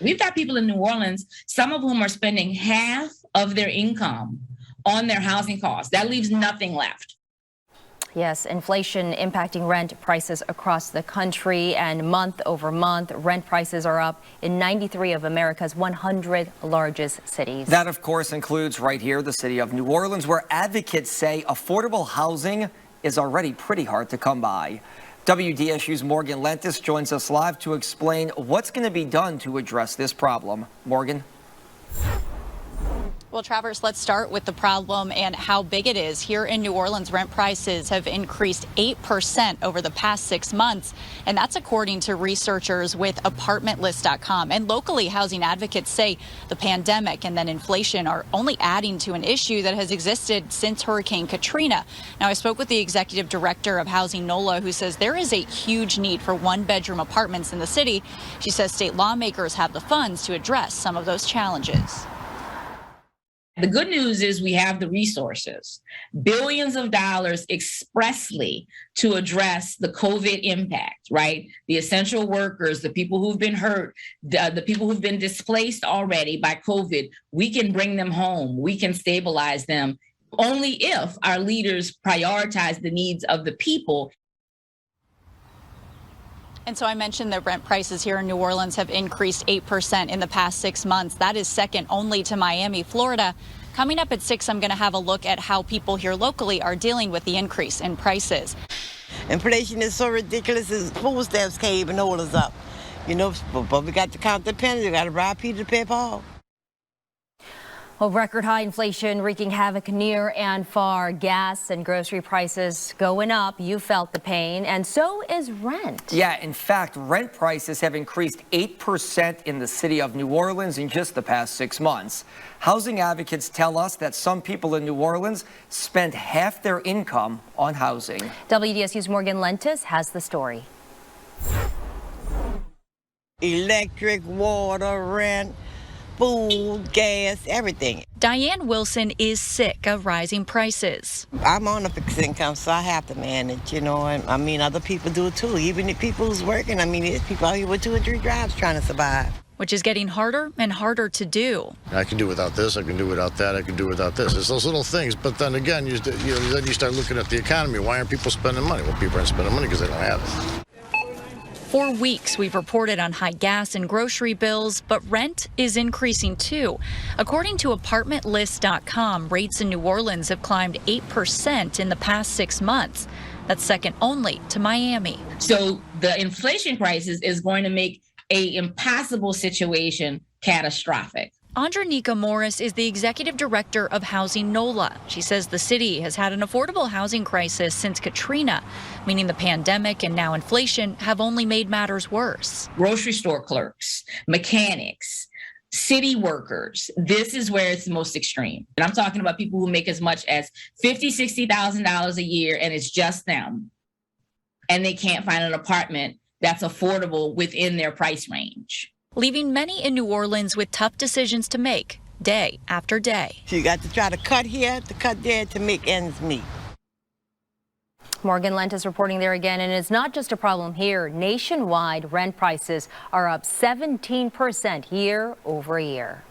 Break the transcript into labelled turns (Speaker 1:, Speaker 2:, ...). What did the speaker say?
Speaker 1: We've got people in New Orleans, some of whom are spending half of their income on their housing costs. That leaves nothing left.
Speaker 2: Yes, inflation impacting rent prices across the country, and month over month, rent prices are up in 93 of America's 100 largest cities.
Speaker 3: That, of course, includes right here, the city of New Orleans, where advocates say affordable housing is already pretty hard to come by. WDSU's Morgan Lentis joins us live to explain what's going to be done to address this problem. Morgan?
Speaker 4: Well, Travers, let's start with the problem and how big it is. Here in New Orleans, rent prices have increased 8% over the past 6 months, and that's according to researchers with ApartmentList.com. And locally, housing advocates say the pandemic and then inflation are only adding to an issue that has existed since Hurricane Katrina. Now, I spoke with the executive director of HousingNOLA, who says there is a huge need for one-bedroom apartments in the city. She says state lawmakers have the funds to address some of those challenges.
Speaker 1: The good news is we have the resources, billions of dollars expressly to address the COVID impact, right? The essential workers, the people who've been hurt, the people who've been displaced already by COVID, we can bring them home. We can stabilize them only if our leaders prioritize the needs of the people.
Speaker 4: And so I mentioned that rent prices here in New Orleans have increased 8% in the past 6 months. That is second only to Miami, Florida. Coming up at 6, I'm going to have a look at how people here locally are dealing with the increase in prices.
Speaker 5: Inflation is so ridiculous, food stamps can't even hold us up. You know, but we got to count the pennies. We got to rob Peter to pay Paul.
Speaker 2: Well, record high inflation wreaking havoc near and far. Gas and grocery prices going up. You felt the pain, and so is rent.
Speaker 3: Yeah, in fact, rent prices have increased 8% in the city of New Orleans in just the past 6 months. Housing advocates tell us that some people in New Orleans spend half their income on housing.
Speaker 2: WDSU's Morgan Lentis has the story.
Speaker 5: Electric, water, rent, food, gas, everything.
Speaker 4: Diane Wilson is sick of rising prices.
Speaker 5: I'm on a fixed income, so I have to manage, you know, and I mean, other people do it too. Even the people who's working, I mean, there's people out here with 2 and 3 jobs trying to survive.
Speaker 4: Which is getting harder and harder to do.
Speaker 6: I can do without this, I can do without that, I can do without this. It's those little things, but then again, then you start looking at the economy. Why aren't people spending money? Well, people aren't spending money because they don't have it.
Speaker 4: For weeks, we've reported on high gas and grocery bills, but rent is increasing too. According to ApartmentList.com, rates in New Orleans have climbed 8% in the past 6 months. That's second only to Miami.
Speaker 1: So the inflation crisis is going to make an impossible situation catastrophic.
Speaker 4: Andronika Morris is the executive director of HousingNOLA. She says the city has had an affordable housing crisis since Katrina, meaning the pandemic and now inflation have only made matters worse.
Speaker 1: Grocery store clerks, mechanics, city workers, this is where it's most extreme. And I'm talking about people who make as much as $50,000, $60,000 a year, and it's just them. And they can't find an apartment that's affordable within their price range,
Speaker 4: leaving many in New Orleans with tough decisions to make day after day.
Speaker 5: You got to try to cut here, to cut there, to make ends meet.
Speaker 2: Morgan Lentis reporting there again, and it's not just a problem here. Nationwide, rent prices are up 17% year over year.